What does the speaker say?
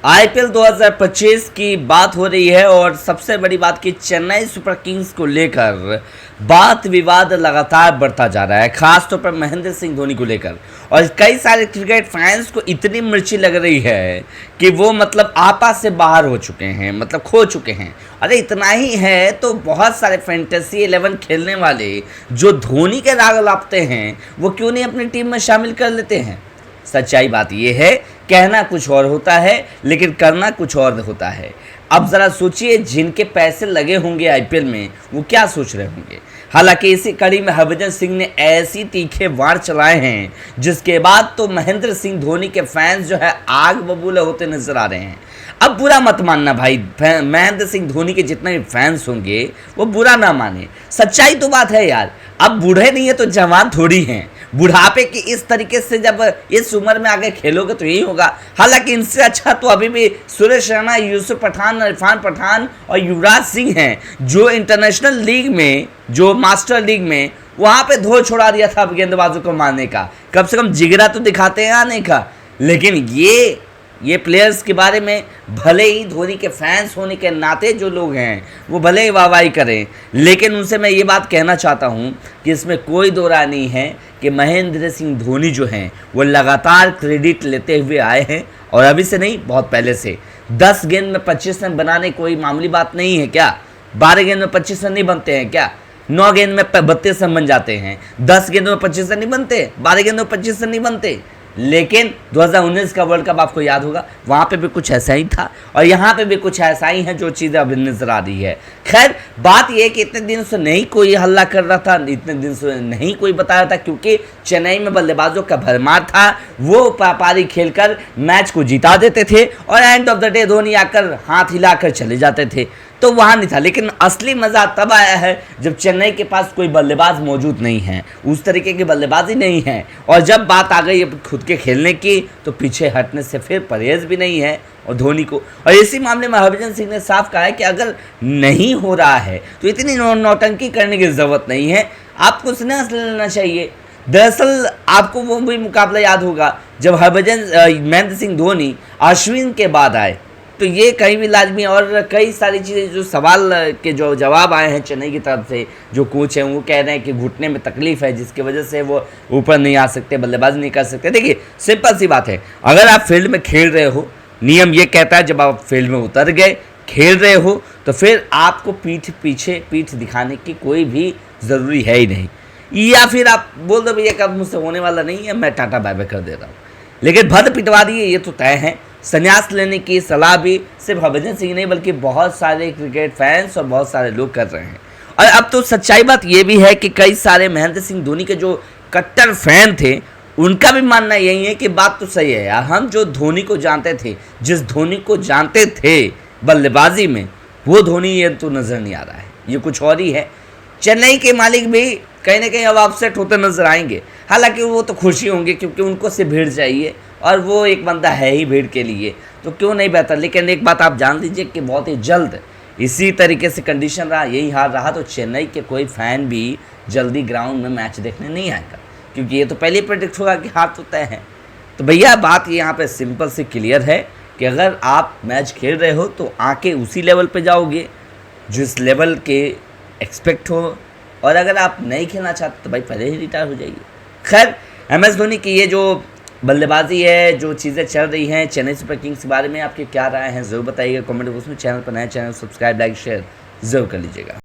IPL 2025 की बात हो रही है और सबसे बड़ी बात कि चेन्नई सुपर किंग्स को लेकर बात विवाद लगातार बढ़ता जा रहा है, खासतौर पर महेंद्र सिंह धोनी को लेकर। और कई सारे क्रिकेट फैंस को इतनी मिर्ची लग रही है कि वो मतलब आपा से बाहर हो चुके हैं, मतलब खो चुके हैं। अरे इतना ही है तो बहुत सारे फैंटेसी 11 खेलने वाले जो धोनी के राग लापते हैं वो क्यों नहीं अपनी टीम में शामिल कर लेते हैं। सच्चाई बात यह है, कहना कुछ और होता है लेकिन करना कुछ और होता है। अब ज़रा सोचिए, जिनके पैसे लगे होंगे आईपीएल में वो क्या सोच रहे होंगे। हालांकि इसी कड़ी में हरभजन सिंह ने ऐसी तीखे वार चलाए हैं जिसके बाद तो महेंद्र सिंह धोनी के फैंस जो है आग बबूले होते नजर आ रहे हैं। अब बुरा मत मानना भाई, महेंद्र सिंह धोनी के जितने भी फैंस होंगे वो बुरा ना माने, सच्चाई तो बात है यार। अब बूढ़े नहीं है तो जवान थोड़ी हैं। बुढ़ापे की इस तरीके से जब इस उम्र में आगे खेलोगे तो यही होगा। हालांकि इनसे अच्छा तो अभी भी सुरेश रैना, यूसुफ पठान, इरफान पठान और युवराज सिंह हैं जो इंटरनेशनल लीग में, जो मास्टर लीग में वहाँ पे धो छोड़ा दिया था गेंदबाजों को मारने का। कम से कम जिगरा तो दिखाते हैं आने का। लेकिन ये प्लेयर्स के बारे में भले ही धोनी के फैंस होने के नाते जो लोग हैं वो भले ही वाहवाही करें, लेकिन उनसे मैं ये बात कहना चाहता हूँ कि इसमें कोई दो राय नहीं है कि महेंद्र सिंह धोनी जो हैं वो लगातार क्रेडिट लेते हुए आए हैं। और अभी से नहीं, बहुत पहले से। 10 गेंद में 25 रन बनाने कोई मामूली बात नहीं है क्या? 12 गेंद में 25 रन नहीं बनते हैं क्या? 9 गेंद में 32 रन बन जाते हैं। 10 गेंदों में 25 रन नहीं बनते, 12 गेंदों में 25 रन नहीं बनते। लेकिन 2019 का वर्ल्ड कप आपको याद होगा, वहाँ पे भी कुछ ऐसा ही था और यहाँ पे भी कुछ ऐसा ही है जो चीज़ें अभी नजर आ रही है। खैर, बात यह है कि इतने दिन से नहीं कोई हल्ला कर रहा था, इतने दिन से नहीं कोई बता रहा था, क्योंकि चेन्नई में बल्लेबाजों का भरमार था। वो पारी खेलकर मैच को जिता देते थे और end of the day Dhoni आकर हाथ हिलाकर चले जाते थे, तो वहाँ नहीं था। लेकिन असली मज़ा तब आया है जब चेन्नई के पास कोई बल्लेबाज मौजूद नहीं है, उस तरीके की बल्लेबाजी नहीं है। और जब बात आ गई खुद के खेलने की तो पीछे हटने से फिर परहेज भी नहीं है और धोनी को। और इसी मामले में हरभजन सिंह ने साफ कहा है कि अगर नहीं हो रहा है तो इतनी नौटंकी करने की ज़रूरत नहीं है, आपको संन्यास ले लेना चाहिए। दरअसल आपको वो भी मुकाबला याद होगा जब महेंद्र सिंह धोनी अश्विन के बाद आए, तो ये कहीं भी लाजमी। और कई सारी चीज़ें जो सवाल के जो जवाब आए हैं चेन्नई की तरफ से, जो कोच हैं वो कह रहे हैं कि घुटने में तकलीफ है जिसकी वजह से वो ऊपर नहीं आ सकते, बल्लेबाजी नहीं कर सकते। देखिए, सिंपल सी बात है, अगर आप फील्ड में खेल रहे हो, नियम ये कहता है जब आप फील्ड में उतर गए, खेल रहे हो, तो फिर आपको पीठ दिखाने की कोई भी ज़रूरी है ही नहीं। या फिर आप बोल दो भैया कब मुझसे होने वाला नहीं है, मैं टाटा बाय बाय कर दे रहा हूँ। लेकिन भद पिटवा दिए ये तो तय है। संन्यास लेने की सलाह भी सिर्फ हरभजन सिंह नहीं बल्कि बहुत सारे क्रिकेट फैंस और बहुत सारे लोग कर रहे हैं। और अब तो सच्चाई बात ये भी है कि कई सारे महेंद्र सिंह धोनी के जो कट्टर फैन थे उनका भी मानना यही है कि बात तो सही है यार, हम जो धोनी को जानते थे, जिस धोनी को जानते थे बल्लेबाजी में, वो धोनी ये तो नज़र नहीं आ रहा है, ये कुछ और ही है। चेन्नई के मालिक भी कहीं ना कहीं अब अपसेट होते नजर आएंगे। हालांकि वो तो खुशी होंगे क्योंकि उनको से भीड़ चाहिए और वो एक बंदा है ही भीड़ के लिए, तो क्यों नहीं बेहतर। लेकिन एक बात आप जान लीजिए कि बहुत ही जल्द इसी तरीके से कंडीशन रहा, यही हाल रहा, तो चेन्नई के कोई फ़ैन भी जल्दी ग्राउंड में मैच देखने नहीं आएगा, क्योंकि ये तो पहले ही प्रेडिक्ट होगा कि हार तो तय है। तो भैया बात यहाँ पर सिंपल से क्लियर है कि अगर आप मैच खेल रहे हो तो आके उसी लेवल पर जाओगे जिस लेवल के एक्सपेक्ट हो, और अगर आप नहीं खेलना चाहते तो भाई पहले ही रिटायर हो जाइए। खैर, MS धोनी की ये जो बल्लेबाजी है, जो चीज़ें चल रही हैं चेन्नई सुपर किंग्स के बारे में, आपके क्या राय हैं ज़रूर बताइएगा कमेंट बॉक्स में। चैनल पर नए, चैनल सब्सक्राइब, लाइक, शेयर ज़रूर कर लीजिएगा।